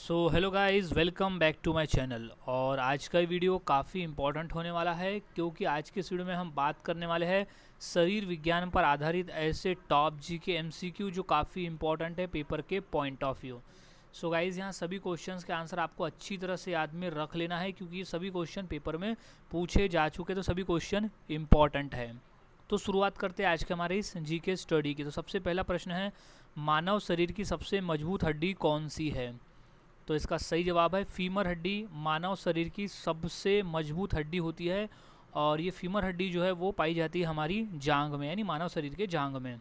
So hello guys, welcome back to my channel. और आज का वीडियो काफ़ी इम्पोर्टेंट होने वाला है क्योंकि आज के इस वीडियो में हम बात करने वाले हैं शरीर विज्ञान पर आधारित ऐसे टॉप जी के एमसीक्यू जो काफ़ी इम्पोर्टेंट है पेपर के point of view. So guys, यहाँ सभी क्वेश्चंस के आंसर आपको अच्छी तरह से याद में रख लेना है क्योंकि ये सभी क्वेश्चन पेपर में पूछे जा चुके, तो सभी क्वेश्चन इम्पॉर्टेंट है। तो शुरुआत करते हैं आज के हमारे इस जी के स्टडी की। तो सबसे पहला प्रश्न है, मानव शरीर की सबसे मजबूत हड्डी कौन सी है? तो इसका सही जवाब है फीमर हड्डी। मानव शरीर की सबसे मजबूत हड्डी होती है और ये फीमर हड्डी जो है वो पाई जाती है हमारी जांघ में, यानी मानव शरीर के जांघ में।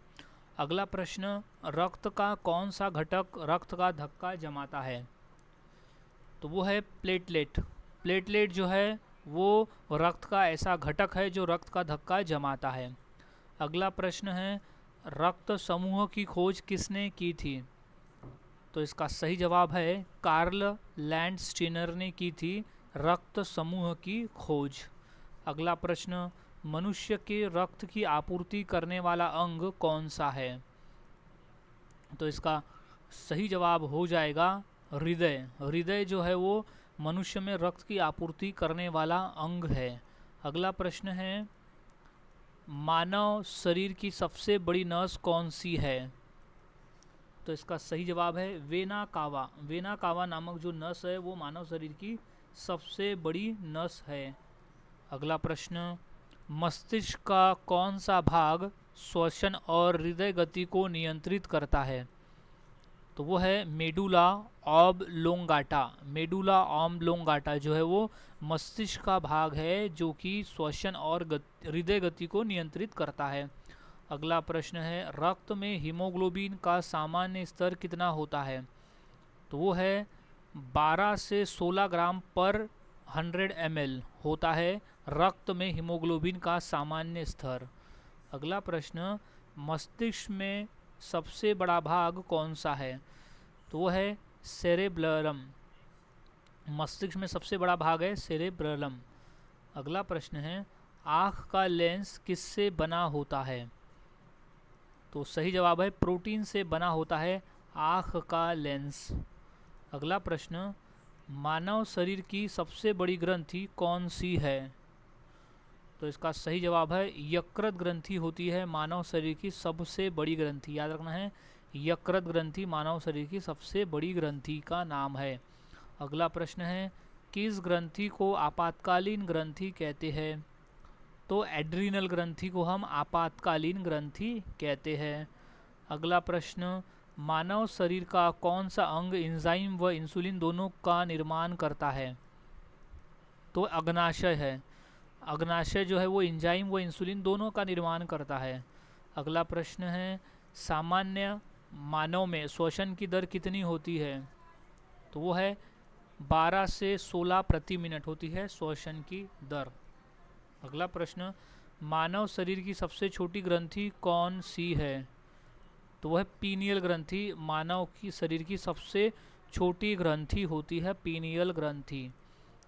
अगला प्रश्न, रक्त का कौन सा घटक रक्त का धक्का जमाता है? तो वो है प्लेटलेट। प्लेटलेट जो है वो रक्त का ऐसा घटक है जो रक्त का धक्का जमाता है। अगला प्रश्न है, रक्त समूह की खोज किसने की थी? तो इसका सही जवाब है कार्ल लैंडस्टीनर ने की थी रक्त समूह की खोज। अगला प्रश्न, मनुष्य के रक्त की आपूर्ति करने वाला अंग कौन सा है? तो इसका सही जवाब हो जाएगा हृदय। हृदय जो है वो मनुष्य में रक्त की आपूर्ति करने वाला अंग है। अगला प्रश्न है, मानव शरीर की सबसे बड़ी नस कौन सी है? तो इसका सही जवाब है वेना कावा। वेना कावा नामक जो नस है वो मानव शरीर की सबसे बड़ी नस है। अगला प्रश्न, मस्तिष्क का कौन सा भाग श्वसन और हृदय गति को नियंत्रित करता है? तो वो है मेडुला ऑब्लोंगाटा। मेडुला ऑब्लोंगाटा जो है वो मस्तिष्क का भाग है जो कि श्वसन और हृदय गति को नियंत्रित करता है। अगला प्रश्न है, रक्त में हीमोग्लोबिन का सामान्य स्तर कितना होता है? तो वो है 12 से 16 ग्राम पर 100 ml होता है रक्त में हीमोग्लोबिन का सामान्य स्तर। अगला प्रश्न, मस्तिष्क में सबसे बड़ा भाग कौन सा है? तो वो है सेरेब्रम। मस्तिष्क में सबसे बड़ा भाग है सेरेब्रम। अगला प्रश्न है, आँख का लेंस किससे बना होता है? तो सही जवाब है प्रोटीन से बना होता है आँख का लेंस। अगला प्रश्न, मानव शरीर की सबसे बड़ी ग्रंथि कौन सी है? तो इसका सही जवाब है यकृत ग्रंथि होती है मानव शरीर की सबसे बड़ी ग्रंथि। याद रखना है, यकृत ग्रंथि मानव शरीर की सबसे बड़ी ग्रंथि का नाम है। अगला प्रश्न है, किस ग्रंथि को आपातकालीन ग्रंथि कहते हैं? तो एड्रीनल ग्रंथि को हम आपातकालीन ग्रंथि कहते हैं। अगला प्रश्न, मानव शरीर का कौन सा अंग एंजाइम व इंसुलिन दोनों का निर्माण करता है? तो अग्नाशय है। अग्नाशय जो है वो एंजाइम व इंसुलिन दोनों का निर्माण करता है। अगला प्रश्न है, सामान्य मानव में श्वसन की दर कितनी होती है? तो वो है 12 से 16 प्रति मिनट होती है श्वसन की दर। अगला प्रश्न, मानव शरीर की सबसे छोटी ग्रंथि कौन सी है? तो वह पीनियल ग्रंथि मानव की शरीर की सबसे छोटी ग्रंथि होती है पीनियल ग्रंथि।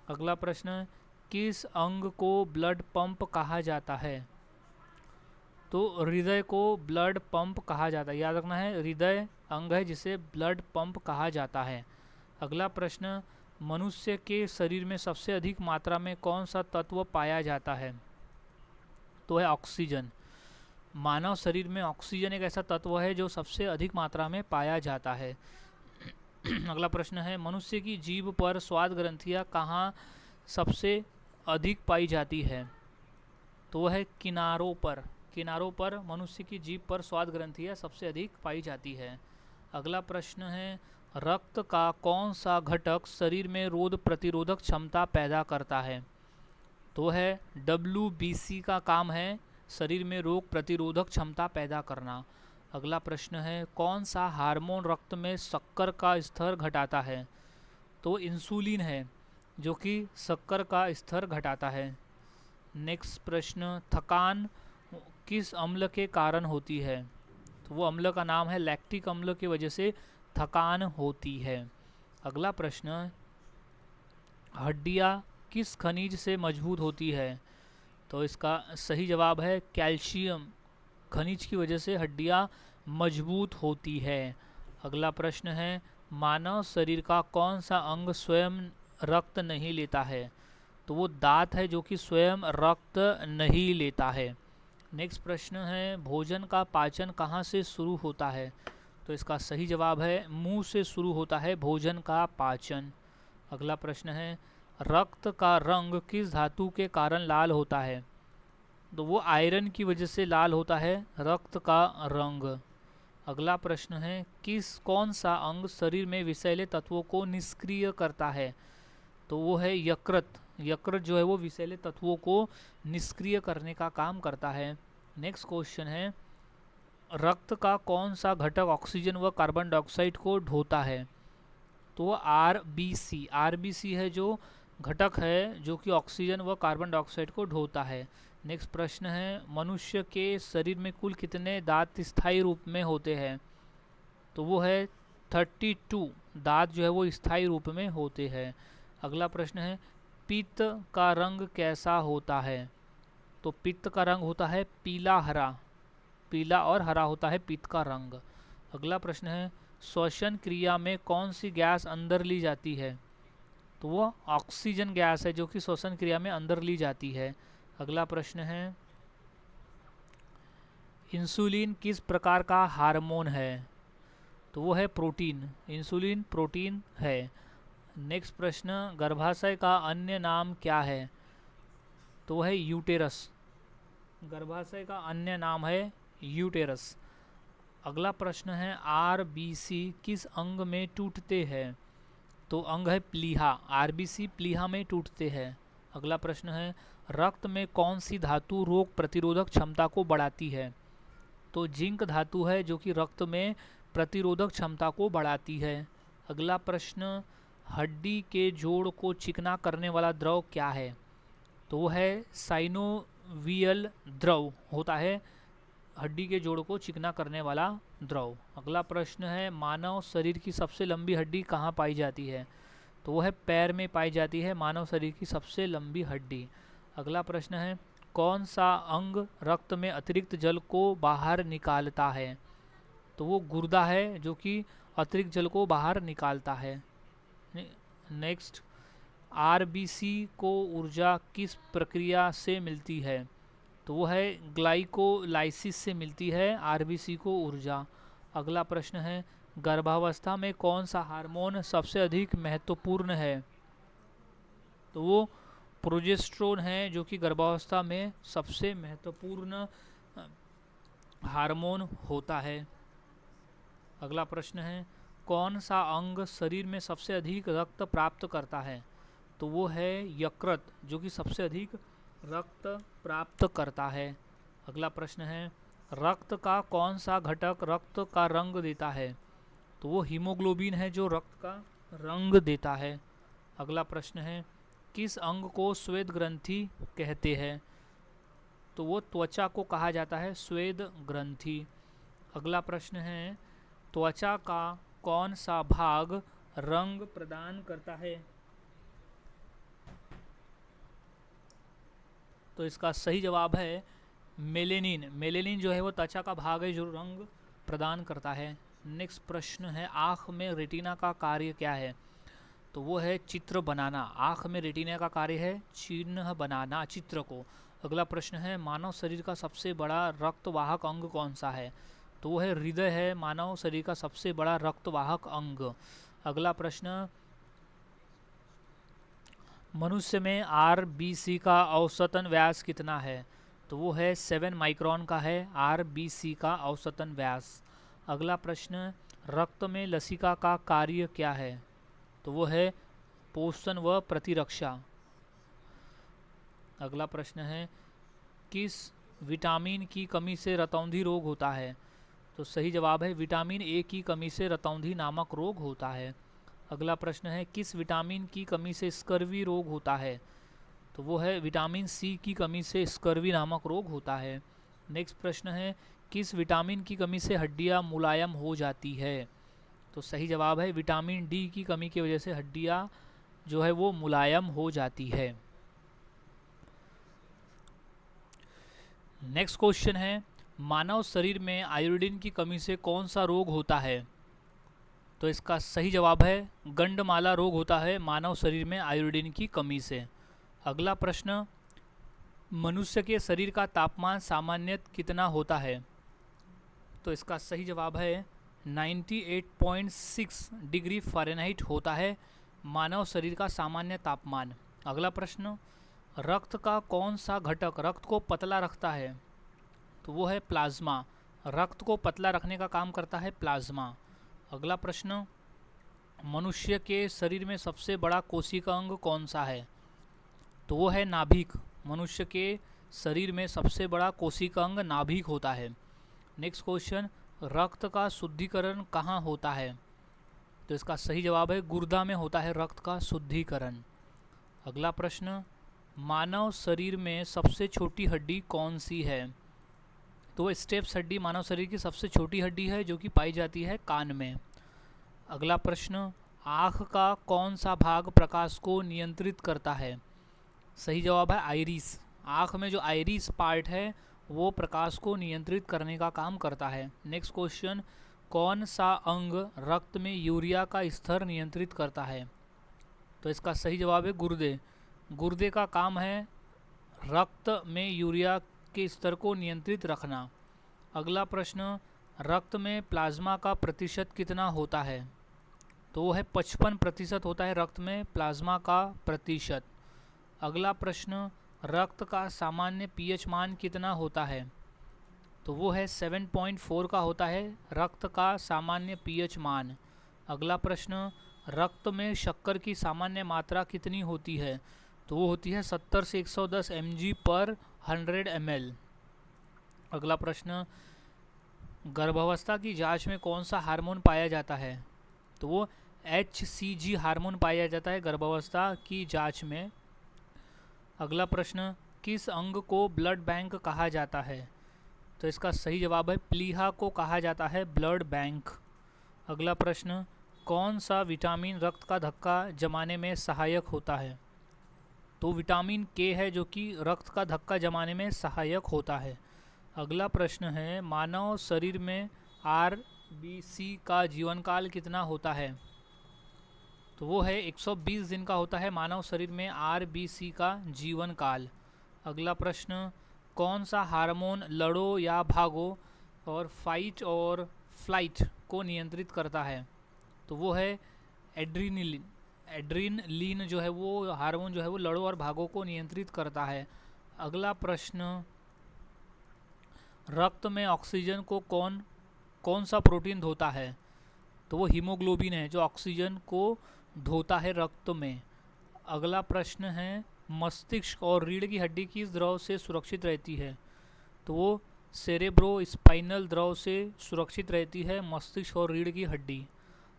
अगला प्रश्न, किस अंग को ब्लड पंप कहा जाता है? तो हृदय को ब्लड पंप कहा जाता है। याद रखना है, हृदय अंग है जिसे ब्लड पंप कहा जाता है। अगला प्रश्न, मनुष्य के शरीर में सबसे अधिक मात्रा में कौन सा तत्व पाया जाता है? तो है ऑक्सीजन। मानव शरीर में ऑक्सीजन एक ऐसा तत्व है जो सबसे अधिक मात्रा में पाया जाता है। अगला प्रश्न है, मनुष्य की जीभ पर स्वाद ग्रंथियाँ कहाँ सबसे अधिक पाई जाती है? तो वह है किनारों पर। किनारों पर मनुष्य की जीभ पर स्वाद ग्रंथियाँ सबसे अधिक पाई जाती है। अगला प्रश्न है, रक्त का कौन सा घटक शरीर में रोग प्रतिरोधक क्षमता पैदा करता है? तो है WBC का काम है शरीर में रोग प्रतिरोधक क्षमता पैदा करना। अगला प्रश्न है, कौन सा हार्मोन रक्त में शक्कर का स्तर घटाता है? तो इंसुलिन है जो कि शक्कर का स्तर घटाता है। नेक्स्ट प्रश्न, थकान किस अम्ल के कारण होती है? तो वो अम्ल का नाम है लैक्टिक अम्ल की वजह से थकान होती है। अगला प्रश्न, हड्डियाँ किस खनिज से मजबूत होती है? तो इसका सही जवाब है कैल्शियम खनिज की वजह से हड्डियाँ मजबूत होती है। अगला प्रश्न है, मानव शरीर का कौन सा अंग स्वयं रक्त नहीं लेता है? तो वो दांत है जो कि स्वयं रक्त नहीं लेता है। नेक्स्ट प्रश्न है, भोजन का पाचन कहाँ से शुरू होता है? तो इसका सही जवाब है मुंह से शुरू होता है भोजन का पाचन। अगला प्रश्न है, रक्त का रंग किस धातु के कारण लाल होता है? तो वो आयरन की वजह से लाल होता है रक्त का रंग। अगला प्रश्न है, कौन सा अंग शरीर में विषैले तत्वों को निष्क्रिय करता है? तो वो है यकृत। यकृत जो है वो विषैले तत्वों को निष्क्रिय करने का काम करता है। नेक्स्ट क्वेश्चन है, रक्त का कौन सा घटक ऑक्सीजन व कार्बन डाइऑक्साइड को ढोता है? तो वो आरबीसी। आरबीसी है जो घटक है जो कि ऑक्सीजन व कार्बन डाइऑक्साइड को ढोता है। नेक्स्ट प्रश्न है, मनुष्य के शरीर में कुल कितने दांत स्थायी रूप में होते हैं? तो वो है 32 दांत जो है वो स्थायी रूप में होते हैं। अगला प्रश्न है, पित्त का रंग कैसा होता है? तो पित्त का रंग होता है पीला हरा। पीला और हरा होता है पित्त का रंग। अगला प्रश्न है, श्वसन क्रिया में कौन सी गैस अंदर ली जाती है? तो वो ऑक्सीजन गैस है जो कि श्वसन क्रिया में अंदर ली जाती है। अगला प्रश्न है, इंसुलिन किस प्रकार का हार्मोन है? तो वो है प्रोटीन। इंसुलिन प्रोटीन है। नेक्स्ट प्रश्न, गर्भाशय का अन्य नाम क्या है? तो वह है यूटेरस। गर्भाशय का अन्य नाम है यूटेरस। अगला प्रश्न है, आरबीसी किस अंग में टूटते हैं? तो अंग है प्लीहा। आरबीसी प्लीहा में टूटते हैं। अगला प्रश्न है, रक्त में कौन सी धातु रोग प्रतिरोधक क्षमता को बढ़ाती है? तो जिंक धातु है जो कि रक्त में प्रतिरोधक क्षमता को बढ़ाती है। अगला प्रश्न, हड्डी के जोड़ को चिकना करने वाला द्रव क्या है? तो वो है साइनोवियल द्रव होता है हड्डी के जोड़ को चिकना करने वाला द्रव। अगला प्रश्न है, मानव शरीर की सबसे लंबी हड्डी कहाँ पाई जाती है? तो वो है पैर में पाई जाती है मानव शरीर की सबसे लंबी हड्डी। अगला प्रश्न है, कौन सा अंग रक्त में अतिरिक्त जल को बाहर निकालता है? तो वो गुर्दा है जो कि अतिरिक्त जल को बाहर निकालता है। नेक्स्ट, आरबीसी को ऊर्जा किस प्रक्रिया से मिलती है? तो वो है ग्लाइकोलाइसिस से मिलती है आरबीसी को ऊर्जा। अगला प्रश्न है, गर्भावस्था में कौन सा हार्मोन सबसे अधिक महत्वपूर्ण है? तो वो प्रोजेस्टेरोन है जो कि गर्भावस्था में सबसे महत्वपूर्ण हार्मोन होता है। अगला प्रश्न है, कौन सा अंग शरीर में सबसे अधिक रक्त प्राप्त करता है? तो वो है यकृत जो कि सबसे अधिक रक्त प्राप्त करता है। अगला प्रश्न है, रक्त का कौन सा घटक रक्त का रंग देता है? तो वो हीमोग्लोबिन है जो रक्त का रंग देता है। अगला प्रश्न है, किस अंग को श्वेत ग्रंथि कहते हैं? तो वो त्वचा को कहा जाता है श्वेत ग्रंथि। अगला प्रश्न है, त्वचा का कौन सा भाग रंग प्रदान करता है? तो इसका सही जवाब है मेलेनिन। मेलेनिन जो है वो त्वचा का भाग है जो रंग प्रदान करता है। नेक्स्ट प्रश्न है, आँख में रेटिना का कार्य क्या है? तो वो है चित्र बनाना। आँख में रेटिना का कार्य है चिन्ह बनाना, चित्र को। अगला प्रश्न है, मानव शरीर का सबसे बड़ा रक्तवाहक अंग कौन सा है? तो वो है हृदय है मानव शरीर का सबसे बड़ा रक्तवाहक अंग। अगला प्रश्न, मनुष्य में आरबीसी का औसतन व्यास कितना है? तो वो है 7 माइक्रोन का है आरबीसी का औसतन व्यास। अगला प्रश्न, रक्त में लसिका का कार्य क्या है? तो वो है पोषण व प्रतिरक्षा। अगला प्रश्न है, किस विटामिन की कमी से रतौंधी रोग होता है? तो सही जवाब है विटामिन ए की कमी से रतौंधी नामक रोग होता है। अगला प्रश्न है, किस विटामिन की कमी से स्कर्वी रोग होता है? तो वो है विटामिन सी की कमी से स्कर्वी नामक रोग होता है। नेक्स्ट प्रश्न है, किस विटामिन की कमी से हड्डियां मुलायम हो जाती है? तो सही जवाब है विटामिन डी की कमी की वजह से हड्डियां जो है वो मुलायम हो जाती है। नेक्स्ट क्वेश्चन है, मानव शरीर में आयोडीन की कमी से कौन सा रोग होता है? तो इसका सही जवाब है गंडमाला रोग होता है मानव शरीर में आयोडीन की कमी से। अगला प्रश्न, मनुष्य के शरीर का तापमान सामान्यतः कितना होता है? तो इसका सही जवाब है 98.6 डिग्री फ़ारेनहाइट होता है मानव शरीर का सामान्य तापमान। अगला प्रश्न, रक्त का कौन सा घटक रक्त को पतला रखता है? तो वो है प्लाज्मा। रक्त को पतला रखने का काम करता है प्लाज्मा। अगला प्रश्न, मनुष्य के शरीर में सबसे बड़ा कोशिका अंग कौन सा है? तो वो है नाभिक। मनुष्य के शरीर में सबसे बड़ा कोशिका अंग नाभिक होता है। नेक्स्ट क्वेश्चन, रक्त का शुद्धिकरण कहाँ होता है? तो इसका सही जवाब है गुर्दा में होता है रक्त का शुद्धिकरण। अगला प्रश्न, मानव शरीर में सबसे छोटी हड्डी कौन सी है? तो वो स्टेप्स हड्डी मानव शरीर की सबसे छोटी हड्डी है जो कि पाई जाती है कान में। अगला प्रश्न, आँख का कौन सा भाग प्रकाश को नियंत्रित करता है? सही जवाब है आइरिस। आँख में जो आइरिस पार्ट है वो प्रकाश को नियंत्रित करने का काम करता है। नेक्स्ट क्वेश्चन, कौन सा अंग रक्त में यूरिया का स्तर नियंत्रित करता है? तो इसका सही जवाब है गुर्दे। गुर्दे का काम है रक्त में यूरिया के स्तर को नियंत्रित रखना। अगला प्रश्न, रक्त में प्लाज्मा का प्रतिशत कितना होता है? तो वो है 55% होता है रक्त में प्लाज्मा का प्रतिशत। अगला प्रश्न, रक्त का सामान्य पीएच मान कितना होता है? तो वो है 7.4 का होता है रक्त का सामान्य पीएच मान। अगला प्रश्न, रक्त में शक्कर की सामान्य मात्रा कितनी होती है? तो वो होती है 70 से 110 mg/100 ml। अगला प्रश्न, गर्भावस्था की जांच में कौन सा हार्मोन पाया जाता है? तो वो HCG हार्मोन पाया जाता है गर्भावस्था की जांच में। अगला प्रश्न, किस अंग को ब्लड बैंक कहा जाता है? तो इसका सही जवाब है प्लीहा को कहा जाता है ब्लड बैंक। अगला प्रश्न, कौन सा विटामिन रक्त का धक्का जमाने में सहायक होता है? तो विटामिन के है जो कि रक्त का धक्का जमाने में सहायक होता है। अगला प्रश्न है, मानव शरीर में RBC का जीवनकाल कितना होता है? तो वो है 120 दिन का होता है मानव शरीर में RBC का जीवन काल। अगला प्रश्न, कौन सा हार्मोन लड़ो या भागो और फाइट और फ्लाइट को नियंत्रित करता है? तो वो है एड्रीनलिन। एड्रीनलिन जो है वो हार्मोन जो है वो लड़ो और भागो को नियंत्रित करता है। अगला प्रश्न, रक्त में ऑक्सीजन को कौन सा प्रोटीन धोता है? तो वो हीमोग्लोबिन है जो ऑक्सीजन को धोता है रक्त में। अगला प्रश्न है, मस्तिष्क और रीढ़ की हड्डी किस द्रव से सुरक्षित रहती है? तो वो सेरेब्रोस्पाइनल द्रव से सुरक्षित रहती है मस्तिष्क और रीढ़ की हड्डी।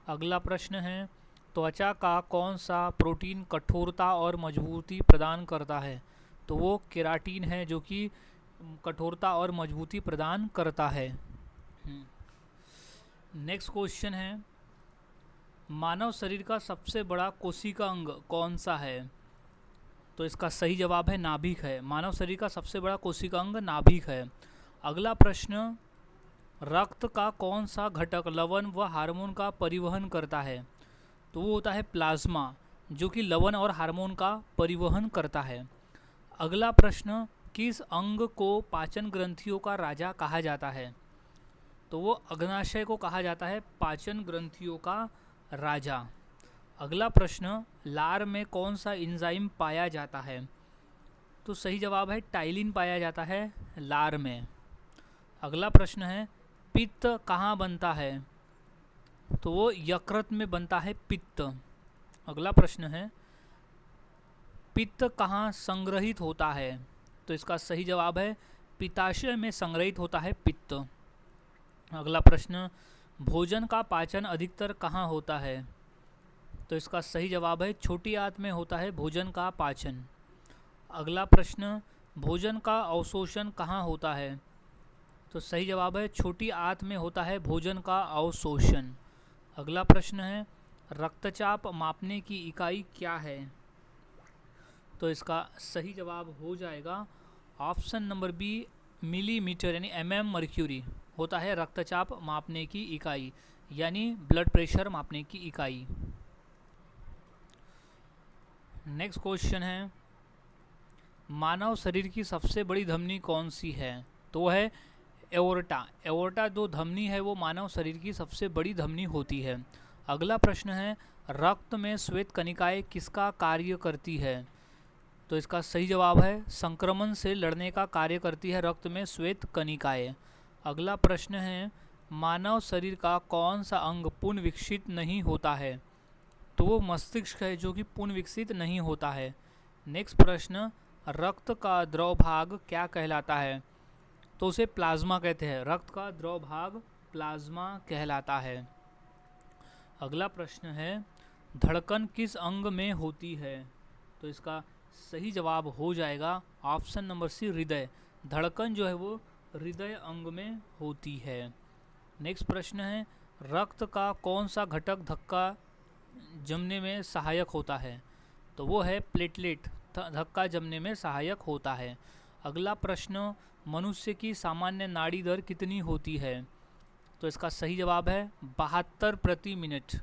अगला प्रश्न है, त्वचा का कौन सा प्रोटीन कठोरता और मजबूती प्रदान करता है? तो वो केराटिन है जो कि कठोरता और मजबूती प्रदान करता है। नेक्स्ट क्वेश्चन है, मानव शरीर का सबसे बड़ा कोशिका अंग कौन सा है? तो इसका सही जवाब है नाभिक है। मानव शरीर का सबसे बड़ा कोशिका अंग नाभिक है। अगला प्रश्न, रक्त का कौन सा घटक लवण व हार्मोन का परिवहन करता है? तो वो होता है प्लाज्मा जो कि लवण और हार्मोन का परिवहन करता है। अगला प्रश्न, किस अंग को पाचन ग्रंथियों का राजा कहा जाता है? तो वो अग्नाशय को कहा जाता है पाचन ग्रंथियों का राजा। अगला प्रश्न, लार में कौन सा एंजाइम पाया जाता है? तो सही जवाब है टाइलिन पाया जाता है लार में। अगला प्रश्न है, पित्त कहाँ बनता है? तो वो यकृत में बनता है पित्त। अगला प्रश्न है, पित्त कहाँ संग्रहित होता है? तो इसका सही जवाब है पित्ताशय में संग्रहित होता है पित्त। अगला प्रश्न, भोजन का पाचन अधिकतर कहाँ होता है? तो इसका सही जवाब है छोटी आंत में होता है भोजन का पाचन। अगला प्रश्न, भोजन का अवशोषण कहाँ होता है? तो सही जवाब है छोटी आंत में होता है भोजन का अवशोषण। अगला प्रश्न है, रक्तचाप मापने की इकाई क्या है? तो इसका सही जवाब हो जाएगा ऑप्शन नंबर बी, मिलीमीटर यानी mm मर्क्यूरी होता है रक्तचाप मापने की इकाई। यानी ब्लड प्रेशर मापने की इकाई। नेक्स्ट क्वेश्चन है, मानव शरीर की सबसे बड़ी धमनी कौन सी है? तो वो है एओर्टा। एओर्टा जो धमनी है वो मानव शरीर की सबसे बड़ी धमनी होती है। अगला प्रश्न है, रक्त में श्वेत कणिकाएं किसका कार्य करती है? तो इसका सही जवाब है संक्रमण से लड़ने का कार्य करती है रक्त में श्वेत कणिकाएं। अगला प्रश्न है, मानव शरीर का कौन सा अंग पुनः विकसित नहीं होता है? तो वो मस्तिष्क है जो कि पुनः विकसित नहीं होता है। नेक्स्ट प्रश्न, रक्त का द्रव भाग क्या कहलाता है? तो उसे प्लाज्मा कहते हैं। रक्त का द्रव भाग प्लाज्मा कहलाता है। अगला प्रश्न है, धड़कन किस अंग में होती है? तो इसका सही जवाब हो जाएगा ऑप्शन नंबर सी, हृदय। धड़कन जो है वो हृदय अंग में होती है। नेक्स्ट प्रश्न है, रक्त का कौन सा घटक धक्का जमने में सहायक होता है? तो वो है प्लेटलेट, धक्का जमने में सहायक होता है। अगला प्रश्न, मनुष्य की सामान्य नाड़ी दर कितनी होती है? तो इसका सही जवाब है 72 प्रति मिनट।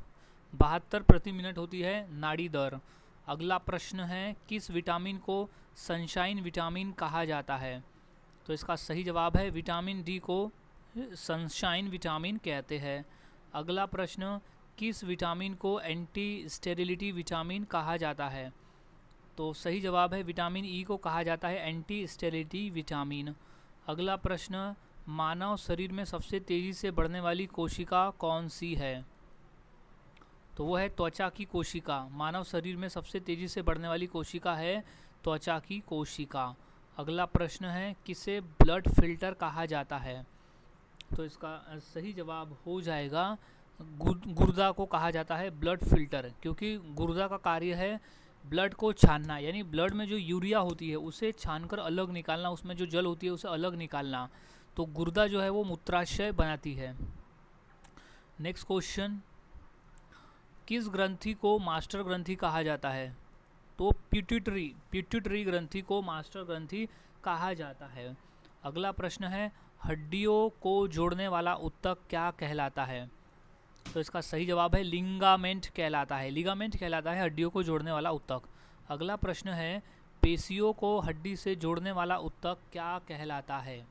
72 प्रति मिनट होती है नाड़ी दर। अगला प्रश्न है, किस विटामिन को सनशाइन विटामिन कहा जाता है? तो इसका सही जवाब है विटामिन डी को सनशाइन विटामिन कहते हैं। अगला प्रश्न, किस विटामिन को एंटी स्टेरिलिटी विटामिन कहा जाता है? तो सही जवाब है विटामिन ई को कहा जाता है एंटी स्टेरिलिटी विटामिन। अगला प्रश्न, मानव शरीर में सबसे तेज़ी से बढ़ने वाली कोशिका कौन सी है? तो वो है त्वचा की कोशिका। मानव शरीर में सबसे तेज़ी से बढ़ने वाली कोशिका है त्वचा की कोशिका। अगला प्रश्न है, किसे ब्लड फिल्टर कहा जाता है? तो इसका सही जवाब हो जाएगा गुर्दा को कहा जाता है ब्लड फिल्टर, क्योंकि गुर्दा का कार्य है ब्लड को छानना, यानी ब्लड में जो यूरिया होती है उसे छानकर अलग निकालना, उसमें जो जल होती है उसे अलग निकालना। तो गुर्दा जो है वो मूत्राशय बनाती है। नेक्स्ट क्वेश्चन, किस ग्रंथि को मास्टर ग्रंथि कहा जाता है? तो पिट्यूटरी ग्रंथि को मास्टर ग्रंथि कहा जाता है। अगला प्रश्न है, हड्डियों को जोड़ने वाला ऊतक क्या कहलाता है? तो इसका सही जवाब है लिगामेंट कहलाता है। लिगामेंट कहलाता है हड्डियों को जोड़ने वाला ऊतक। अगला प्रश्न है, पेशियों को हड्डी से जोड़ने वाला ऊतक क्या कहलाता है?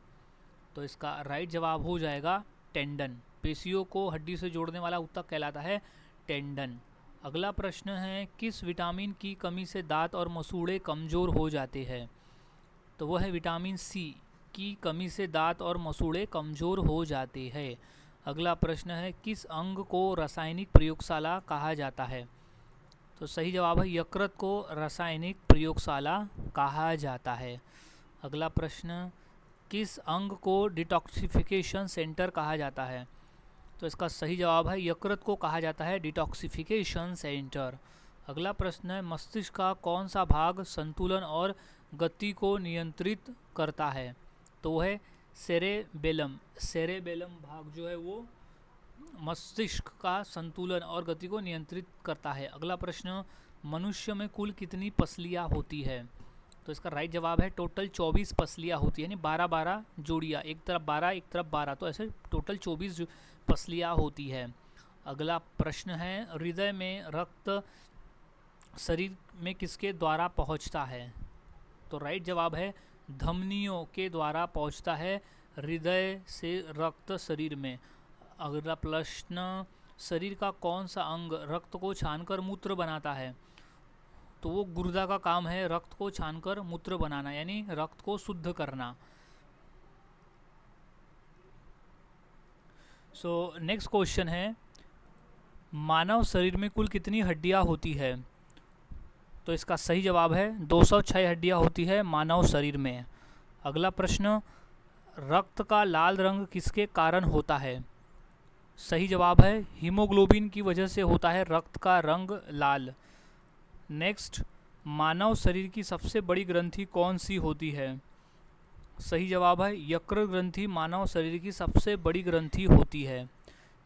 तो इसका राइट जवाब हो जाएगा टेंडन। पेशियों को हड्डी से जोड़ने वाला ऊतक कहलाता है टेंडन। अगला प्रश्न है, किस विटामिन की कमी से दांत और मसूड़े कमज़ोर हो जाते हैं? तो वह है विटामिन सी की कमी से दांत और मसूड़े कमज़ोर हो जाते हैं। अगला प्रश्न है, किस अंग को रासायनिक प्रयोगशाला कहा जाता है? तो सही जवाब है यकृत को रासायनिक प्रयोगशाला कहा जाता है। अगला प्रश्न, किस अंग को डिटॉक्सिफिकेशन सेंटर कहा जाता है? तो इसका सही जवाब है यकृत को कहा जाता है डिटॉक्सिफिकेशन सेंटर। अगला प्रश्न है, मस्तिष्क का कौन सा भाग संतुलन और गति को नियंत्रित करता है? तो वह है सेरेबेलम। सेरेबेलम भाग जो है वो मस्तिष्क का संतुलन और गति को नियंत्रित करता है। अगला प्रश्न, मनुष्य में कुल कितनी पसलियाँ होती है? तो इसका राइट जवाब है टोटल 24 पसलियाँ होती है, यानी 12-12 जोड़ियाँ, एक तरफ 12 एक तरफ 12, तो ऐसे टोटल 24 पसलियाँ होती है। अगला प्रश्न है, हृदय में रक्त शरीर में किसके द्वारा पहुंचता है? तो राइट जवाब है धमनियों के द्वारा पहुंचता है हृदय से रक्त शरीर में। अगला प्रश्न, शरीर का कौन सा अंग रक्त को छानकर मूत्र बनाता है? तो वो गुर्दा का काम है रक्त को छानकर मूत्र बनाना, यानी रक्त को शुद्ध करना। सो नेक्स्ट क्वेश्चन है, मानव शरीर में कुल कितनी हड्डियां होती है? तो इसका सही जवाब है 206 हड्डियां होती है मानव शरीर में। अगला प्रश्न, रक्त का लाल रंग किसके कारण होता है? सही जवाब है हीमोग्लोबिन की वजह से होता है रक्त का रंग लाल। नेक्स्ट, मानव शरीर की सबसे बड़ी ग्रंथि कौन सी होती है? सही जवाब है यकृत ग्रंथि मानव शरीर की सबसे बड़ी ग्रंथि होती है।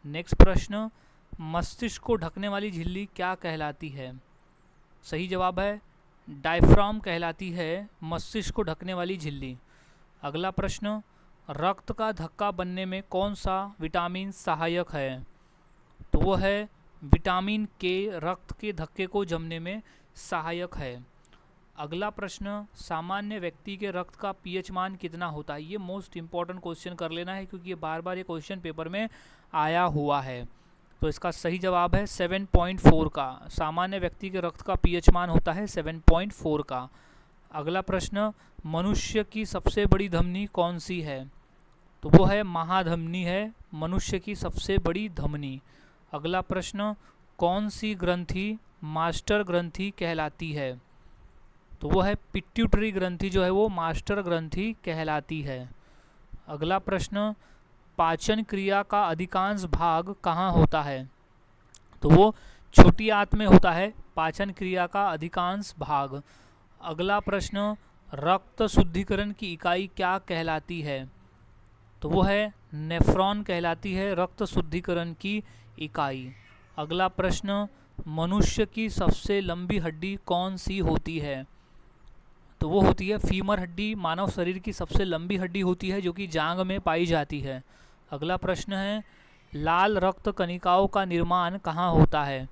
नेक्स्ट प्रश्न, मस्तिष्क को ढकने वाली झिल्ली क्या कहलाती है? सही जवाब है डायफ्राम कहलाती है मस्तिष्क को ढकने वाली झिल्ली। अगला प्रश्न, रक्त का धक्का बनने में कौन सा विटामिन सहायक है? तो वो है विटामिन के रक्त के धक्के को जमने में सहायक है। अगला प्रश्न, सामान्य व्यक्ति के रक्त का पीएच मान कितना होता है? ये मोस्ट इम्पॉर्टेंट क्वेश्चन कर लेना है क्योंकि ये बार बार ये क्वेश्चन पेपर में आया हुआ है। तो इसका सही जवाब है 7.4 का। सामान्य व्यक्ति के रक्त का पीएच मान होता है 7.4 का। अगला प्रश्न, मनुष्य की सबसे बड़ी धमनी कौन सी है? तो वो है महाधमनी है, मनुष्य की सबसे बड़ी धमनी। अगला प्रश्न, कौन सी ग्रंथि मास्टर ग्रंथि कहलाती है? तो वो है पिट्यूटरी ग्रंथि जो है वो मास्टर ग्रंथि कहलाती है। अगला प्रश्न, पाचन क्रिया का अधिकांश भाग कहाँ होता है? तो वो छोटी आंत में होता है पाचन क्रिया का अधिकांश भाग। अगला प्रश्न, रक्त शुद्धिकरण की इकाई क्या कहलाती है? तो वो है नेफ्रॉन कहलाती है रक्त शुद्धिकरण की इकाई। अगला प्रश्न, मनुष्य की सबसे लंबी हड्डी कौन सी होती है? तो वो होती है फीमर हड्डी, मानव शरीर की सबसे लंबी हड्डी होती है जो कि जांघ में पाई जाती है। अगला प्रश्न है, लाल रक्त कणिकाओं का निर्माण कहाँ होता है?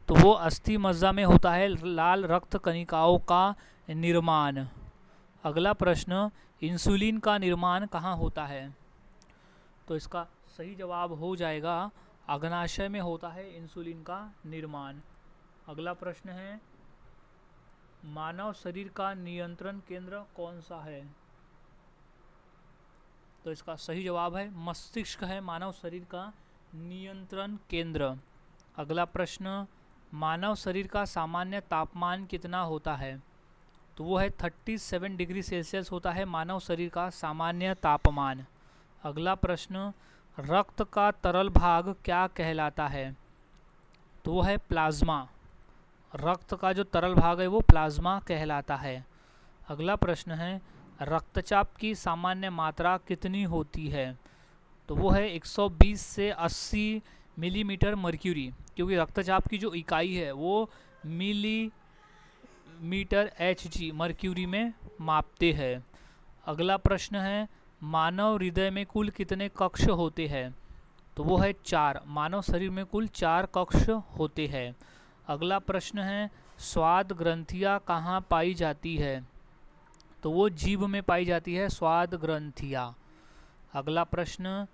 तो वो अस्थि मज्जा में होता है लाल रक्त कणिकाओं का निर्माण। अगला प्रश्न, इंसुलिन का निर्माण कहाँ होता है? तो इसका सही जवाब हो जाएगा अग्नाशय में होता है इंसुलिन का निर्माण। अगला प्रश्न है, मानव शरीर का नियंत्रण केंद्र कौन सा है? तो इसका सही जवाब है मस्तिष्क है मानव शरीर का नियंत्रण केंद्र। अगला प्रश्न, मानव शरीर का सामान्य तापमान कितना होता है? तो वो है 37 डिग्री सेल्सियस होता है मानव शरीर का सामान्य तापमान। अगला प्रश्न, रक्त का तरल भाग क्या कहलाता है? तो वो है प्लाज्मा। रक्त का जो तरल भाग है वो प्लाज्मा कहलाता है। अगला प्रश्न है, रक्तचाप की सामान्य मात्रा कितनी होती है? तो वो है 120 से 80 मिलीमीटर मर्क्यूरी, क्योंकि रक्तचाप की जो इकाई है वो मिलीमीटर Hg मर्क्यूरी में मापते हैं। अगला प्रश्न है, मानव हृदय में कुल कितने कक्ष होते हैं? तो वो है 4। मानव शरीर में कुल 4 कक्ष होते हैं। अगला प्रश्न है, स्वाद ग्रंथियाँ कहाँ पाई जाती है? तो वो जीभ में पाई जाती है स्वाद ग्रंथियाँ। अगला प्रश्न,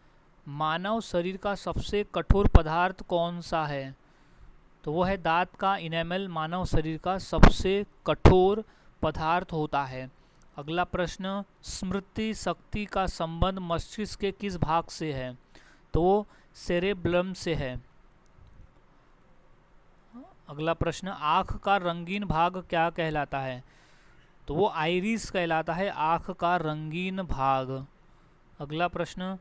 मानव शरीर का सबसे कठोर पदार्थ कौन सा है? तो वो है दांत का इनेमल मानव शरीर का सबसे कठोर पदार्थ होता है। अगला प्रश्न, स्मृति शक्ति का संबंध मस्तिष्क के किस भाग से है? तो वो सेरेब्रम से है। अगला प्रश्न, आँख का रंगीन भाग क्या कहलाता है? तो वो आइरिस कहलाता है आँख का रंगीन भाग। अगला प्रश्न,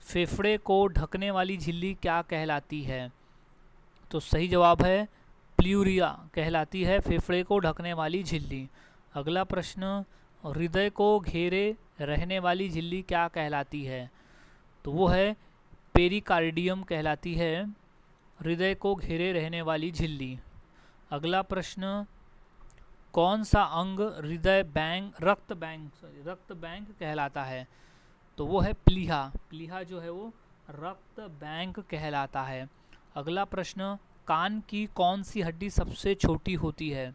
फेफड़े को ढकने वाली झिल्ली क्या कहलाती है? तो सही जवाब है प्लूरिया कहलाती है फेफड़े को ढकने वाली झिल्ली। अगला प्रश्न, हृदय को घेरे रहने वाली झिल्ली क्या कहलाती है? तो वो है पेरिकार्डियम कहलाती है हृदय को घेरे रहने वाली झिल्ली। अगला प्रश्न, कौन सा अंग रक्त बैंक कहलाता है? तो वो है प्लीहा। प्लीहा जो है वो रक्त बैंक कहलाता है। अगला प्रश्न, कान की कौन सी हड्डी सबसे छोटी होती है?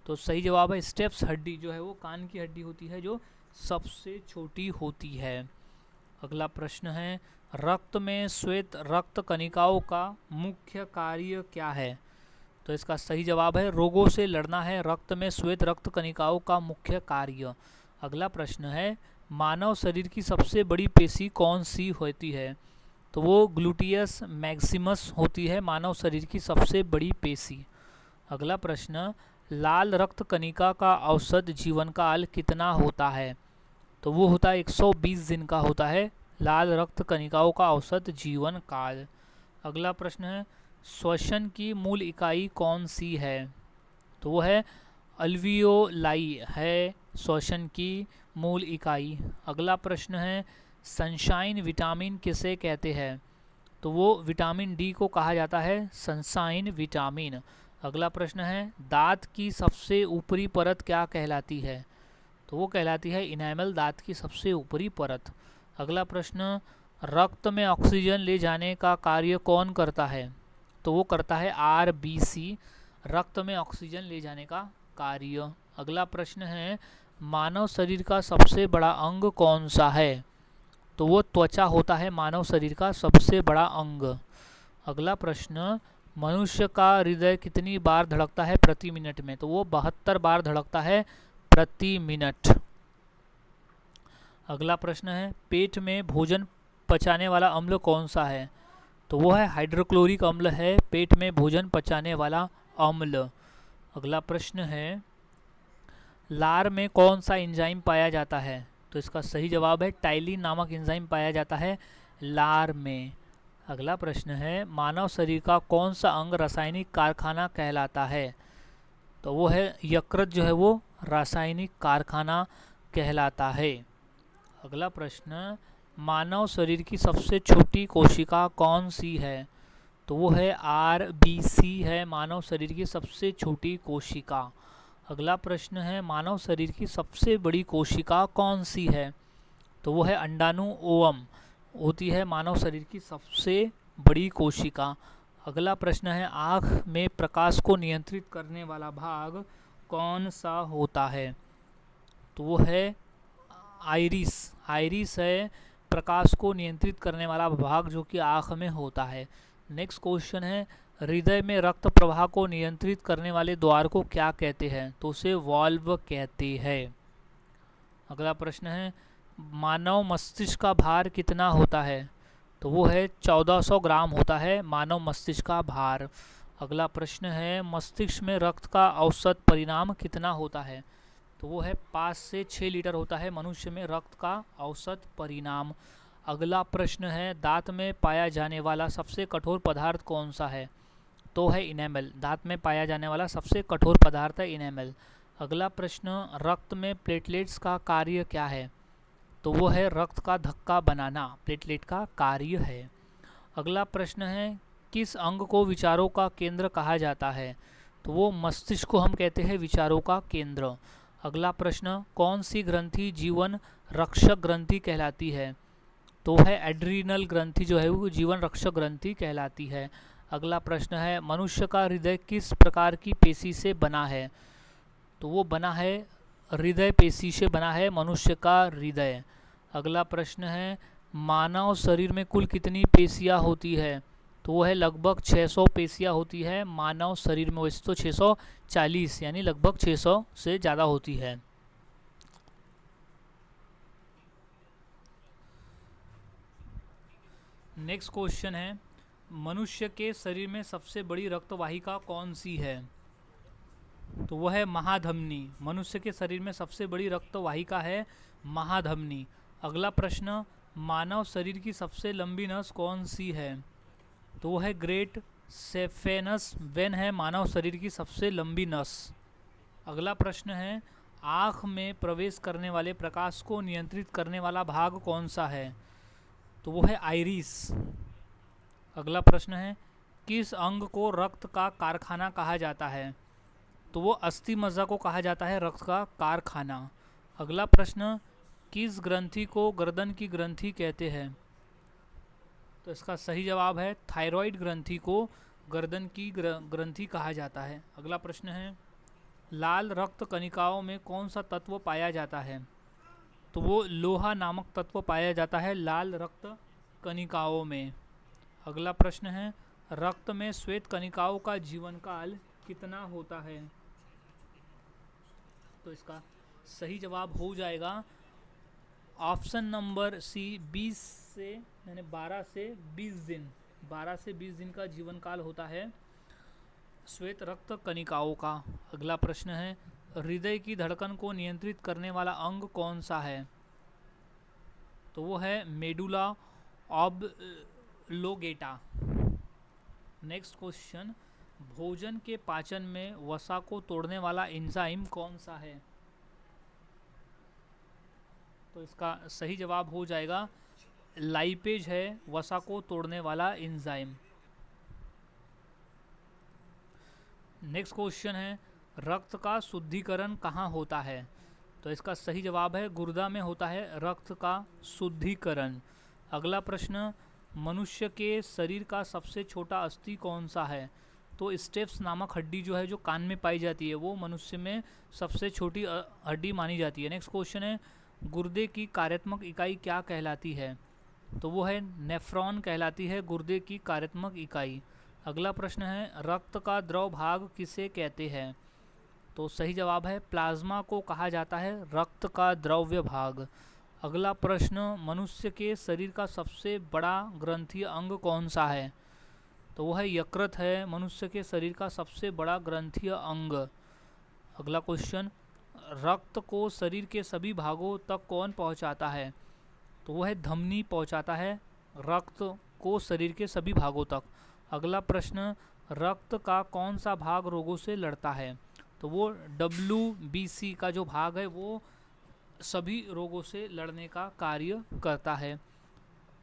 तो सही जवाब है स्टेप्स हड्डी जो है वो कान की हड्डी होती है जो सबसे छोटी होती है। अगला प्रश्न है, रक्त में श्वेत रक्त कणिकाओं का मुख्य कार्य क्या है? तो इसका सही जवाब है रोगों से लड़ना है रक्त में श्वेत रक्त कणिकाओं का मुख्य कार्य। अगला प्रश्न है, मानव शरीर की सबसे बड़ी पेशी कौन सी होती है? तो वो ग्लूटियस मैक्सिमस होती है मानव शरीर की सबसे बड़ी पेशी। अगला प्रश्न, लाल रक्त कणिका का औसत जीवन काल कितना होता है? तो वो होता है 120 दिन का होता है लाल रक्त कणिकाओं का औसत जीवन काल। अगला प्रश्न है, श्वसन की मूल इकाई कौन सी है? तो वो है अल्वियोलाई है श्वसन की मूल इकाई। अगला प्रश्न है, सनशाइन विटामिन किसे कहते हैं? तो वो विटामिन डी को कहा जाता है सनशाइन विटामिन। अगला प्रश्न है, दांत की सबसे ऊपरी परत क्या कहलाती है? तो वो कहलाती है इनेमल दांत की सबसे ऊपरी परत। अगला प्रश्न, रक्त में ऑक्सीजन ले जाने का कार्य कौन करता है? तो वो करता है आरबीसी, रक्त में ऑक्सीजन ले जाने का कार्य। अगला प्रश्न है, मानव शरीर का सबसे बड़ा अंग कौन सा है? तो वो त्वचा होता है मानव शरीर का सबसे बड़ा अंग। अगला प्रश्न, मनुष्य का हृदय कितनी बार धड़कता है प्रति मिनट में? तो वो 72 बार धड़कता है प्रति मिनट। अगला प्रश्न है, पेट में भोजन पचाने वाला अम्ल कौन सा है? तो वो है हाइड्रोक्लोरिक अम्ल है पेट में भोजन पचाने वाला अम्ल। अगला प्रश्न है, लार में कौन सा एंजाइम पाया जाता है? तो इसका सही जवाब है टाइलिन नामक एंजाइम पाया जाता है लार में। अगला प्रश्न है, मानव शरीर का कौन सा अंग रासायनिक कारखाना कहलाता है? तो वो है यकृत, जो है वो रासायनिक कारखाना कहलाता है। अगला प्रश्न, मानव शरीर की सबसे छोटी कोशिका कौन सी है? तो वो है आरबीसी है मानव शरीर की सबसे छोटी कोशिका। अगला प्रश्न है, मानव शरीर की सबसे बड़ी कोशिका कौन सी है? तो वो है अंडाणु ओवम होती है मानव शरीर की सबसे बड़ी कोशिका। अगला प्रश्न है, आँख में प्रकाश को नियंत्रित करने वाला भाग कौन सा होता है? तो वो है आइरिस, आइरिस है प्रकाश को नियंत्रित करने वाला भाग जो कि आँख में होता है। नेक्स्ट क्वेश्चन है, हृदय में रक्त प्रवाह को नियंत्रित करने वाले द्वार को क्या कहते हैं? तो उसे वाल्व कहते हैं। अगला प्रश्न है, मानव मस्तिष्क का भार कितना होता है? तो वो है 1400 ग्राम होता है मानव मस्तिष्क का भार। अगला प्रश्न है, मस्तिष्क में रक्त का औसत परिमाण कितना होता है? तो वो है 5 से 6 लीटर होता है मनुष्य में रक्त का औसत परिमाण। अगला प्रश्न है, दांत में पाया जाने वाला सबसे कठोर पदार्थ कौन सा है? तो है इनेमल, दांत में पाया जाने वाला सबसे कठोर पदार्थ है इनेमल। अगला प्रश्न, रक्त में प्लेटलेट्स का कार्य क्या है? तो वो है रक्त का धक्का बनाना, प्लेटलेट का कार्य है। अगला प्रश्न है, किस अंग को विचारों का केंद्र कहा जाता है? तो वो मस्तिष्क को हम कहते हैं विचारों का केंद्र। अगला प्रश्न, कौन सी ग्रंथि जीवन रक्षक ग्रंथि कहलाती है? तो है एड्रीनल ग्रंथि जो है वो जीवन रक्षक ग्रंथि कहलाती है। अगला प्रश्न है, मनुष्य का हृदय किस प्रकार की पेशी से बना है? तो वो बना है हृदय पेशी से बना है मनुष्य का हृदय। अगला प्रश्न है, मानव शरीर में कुल कितनी पेशियाँ होती है? तो वो है लगभग 600 पेशियाँ होती है मानव शरीर में। वैसे तो 640 यानी लगभग 600 से ज़्यादा होती है। नेक्स्ट क्वेश्चन है, मनुष्य के शरीर में सबसे बड़ी रक्तवाहिका कौन सी है? तो वह है महाधमनी, मनुष्य के शरीर में सबसे बड़ी रक्तवाहिका है महाधमनी। अगला प्रश्न, मानव शरीर की सबसे लंबी नस कौन सी है? तो वह है ग्रेट सेफेनस वेन है मानव शरीर की सबसे लंबी नस। अगला प्रश्न है, आँख में प्रवेश करने वाले प्रकाश को नियंत्रित करने वाला भाग कौन सा है? तो वो है आइरिस। अगला प्रश्न है, किस अंग को रक्त का कारखाना कहा जाता है? तो वो अस्थि मज्जा को कहा जाता है रक्त का कारखाना। अगला प्रश्न, किस ग्रंथि को गर्दन की ग्रंथि कहते हैं? तो इसका सही जवाब है थायराइड ग्रंथि को गर्दन की ग्रंथि कहा जाता है। अगला प्रश्न है, लाल रक्त कणिकाओं में कौन सा तत्व पाया जाता है? तो वो लोहा नामक तत्व पाया जाता है लाल रक्त कणिकाओं में। अगला प्रश्न है, रक्त में श्वेत कणिकाओं का जीवन काल कितना होता है? तो इसका सही जवाब हो जाएगा ऑप्शन नंबर सी 20 से यानी 12 से 20 दिन, 12 से 20 दिन का जीवन काल होता है श्वेत रक्त कणिकाओं का। अगला प्रश्न है, हृदय की धड़कन को नियंत्रित करने वाला अंग कौन सा है? तो वो है मेडुला ऑब्लोंगेटा। नेक्स्ट क्वेश्चन, भोजन के पाचन में वसा को तोड़ने वाला एंजाइम कौन सा है? तो इसका सही जवाब हो जाएगा लाइपेज है वसा को तोड़ने वाला एंजाइम। नेक्स्ट क्वेश्चन है, रक्त का शुद्धिकरण कहाँ होता है? तो इसका सही जवाब है गुर्दा में होता है रक्त का शुद्धिकरण। अगला प्रश्न, मनुष्य के शरीर का सबसे छोटा अस्थि कौन सा है? तो स्टेप्स नामक हड्डी जो है, जो कान में पाई जाती है, वो मनुष्य में सबसे छोटी हड्डी मानी जाती है। नेक्स्ट क्वेश्चन है, गुर्दे की कार्यात्मक इकाई क्या कहलाती है? तो वो है नेफ्रॉन कहलाती है गुर्दे की कार्यात्मक इकाई। अगला प्रश्न है, रक्त का द्रव भाग किसे कहते हैं? तो सही जवाब है प्लाज्मा को कहा जाता है रक्त का द्रव्य भाग। अगला प्रश्न, मनुष्य के शरीर का सबसे बड़ा ग्रंथीय अंग कौन सा है? तो वह यकृत है मनुष्य के शरीर का सबसे बड़ा ग्रंथीय अंग। अगला क्वेश्चन, रक्त को शरीर के सभी भागों तक कौन पहुंचाता है? तो वह धमनी पहुंचाता है रक्त को शरीर के सभी भागों तक। अगला प्रश्न, रक्त का कौन सा भाग रोगों से लड़ता है? तो वो WBC का जो भाग है वो सभी रोगों से लड़ने का कार्य करता है।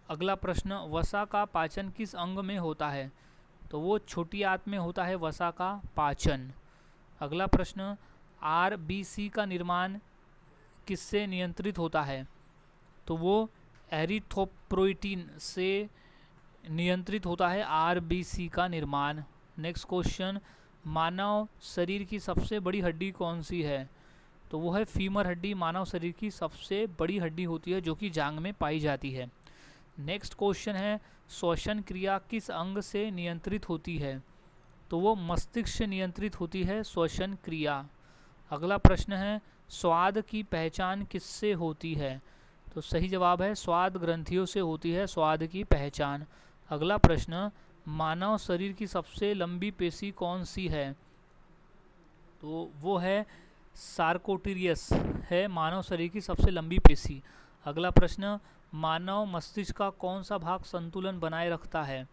अगला प्रश्न, वसा का पाचन किस अंग में होता है? तो वो छोटी आंत में होता है वसा का पाचन। अगला प्रश्न, RBC का निर्माण किससे नियंत्रित होता है? तो वो एरिथ्रोपोइटिन से नियंत्रित होता है RBC का निर्माण। नेक्स्ट क्वेश्चन, मानव शरीर की सबसे बड़ी हड्डी कौन सी है? तो वो है फीमर हड्डी मानव शरीर की सबसे बड़ी हड्डी होती है जो कि जांघ में पाई जाती है। नेक्स्ट क्वेश्चन है, श्वसन क्रिया किस अंग से नियंत्रित होती है? तो वो मस्तिष्क से नियंत्रित होती है श्वसन क्रिया। अगला प्रश्न है, स्वाद की पहचान किससे होती है? तो सही जवाब है स्वाद ग्रंथियों से होती है स्वाद की पहचान। अगला प्रश्न, मानव शरीर की सबसे लंबी पेशी कौन सी है? तो वो है सार्कोटिरियस है मानव शरीर की सबसे लंबी पेशी। अगला प्रश्न, मानव मस्तिष्क का कौन सा भाग संतुलन बनाए रखता है?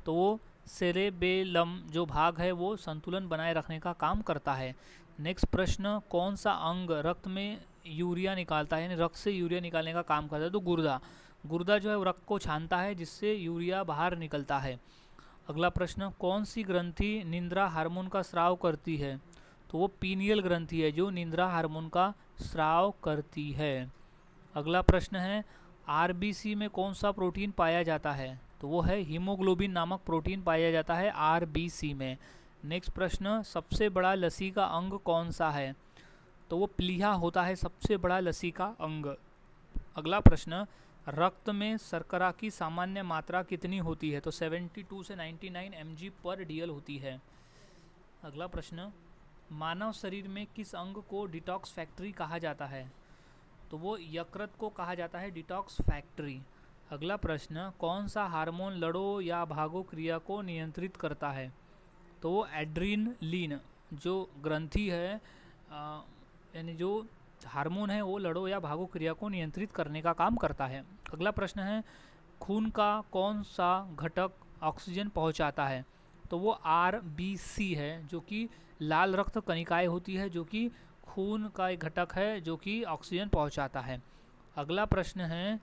तो वो सेरेबेलम जो भाग है वो संतुलन बनाए रखने का काम करता है। नेक्स्ट प्रश्न, कौन सा अंग रक्त में यूरिया निकालता है, यानी रक्त से यूरिया निकालने का काम करता है? तो गुर्दा। गुर्दा जो है वो रक्त को छानता है जिससे यूरिया बाहर निकलता है। अगला प्रश्न, कौन सी ग्रंथि निंद्रा हार्मोन का स्राव करती है? तो वो पीनियल ग्रंथि है जो निंद्रा हार्मोन का स्राव करती है। अगला प्रश्न है, RBC में कौन सा प्रोटीन पाया जाता है? तो वो है हीमोग्लोबिन नामक प्रोटीन पाया जाता है RBC में। नेक्स्ट प्रश्न, सबसे बड़ा लसीका अंग कौन सा है? तो वो प्लीहा होता है सबसे बड़ा लसीका अंग। अगला प्रश्न, रक्त में शर्करा की सामान्य मात्रा कितनी होती है? तो 72 से 99 mg/dl होती है। अगला प्रश्न, मानव शरीर में किस अंग को डिटॉक्स फैक्ट्री कहा जाता है? तो वो यकृत को कहा जाता है डिटॉक्स फैक्ट्री। अगला प्रश्न, कौन सा हार्मोन लड़ो या भागो क्रिया को नियंत्रित करता है? तो वो एड्रीनलिन जो ग्रंथि है यानी जो हार्मोन है वो लड़ो या भागो क्रिया को नियंत्रित करने का काम करता है। अगला प्रश्न है, खून का कौन सा घटक ऑक्सीजन पहुंचाता है? तो वो RBC है जो कि लाल रक्त कणिकाएं होती है जो कि खून का एक घटक है जो कि ऑक्सीजन पहुंचाता है। अगला प्रश्न है,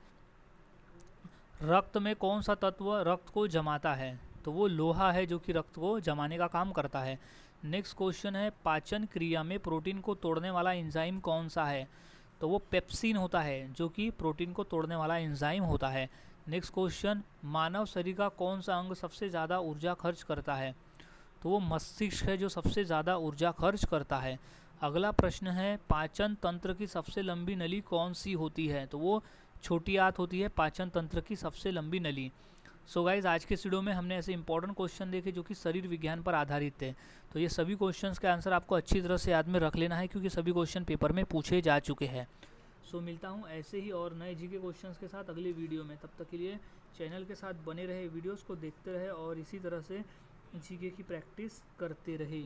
रक्त में कौन सा तत्व रक्त को जमाता है? तो वो लोहा है जो कि रक्त को जमाने का काम करता है। नेक्स्ट क्वेश्चन है, पाचन क्रिया में प्रोटीन को तोड़ने वाला एंजाइम कौन सा है? तो वो पेप्सिन होता है जो कि प्रोटीन को तोड़ने वाला एंजाइम होता है। नेक्स्ट क्वेश्चन, मानव शरीर का कौन सा अंग सबसे ज़्यादा ऊर्जा खर्च करता है? तो वो मस्तिष्क है जो सबसे ज़्यादा ऊर्जा खर्च करता है। अगला प्रश्न है, पाचन तंत्र की सबसे लंबी नली कौन सी होती है? तो वो छोटी आंत होती है पाचन तंत्र की सबसे लंबी नली। सो गाइज, आज के इस वीडियो में हमने ऐसे इंपॉर्टेंट क्वेश्चन देखे जो कि शरीर विज्ञान पर आधारित थे। तो ये सभी क्वेश्चंस के आंसर आपको अच्छी तरह से याद में रख लेना है क्योंकि सभी क्वेश्चन पेपर में पूछे जा चुके हैं। सो मिलता हूँ ऐसे ही और नए जीके क्वेश्चंस के साथ अगले वीडियो में। तब तक के लिए चैनल के साथ बने रहे, वीडियोज़ को देखते रहे और इसी तरह से जीके की प्रैक्टिस करते रहे।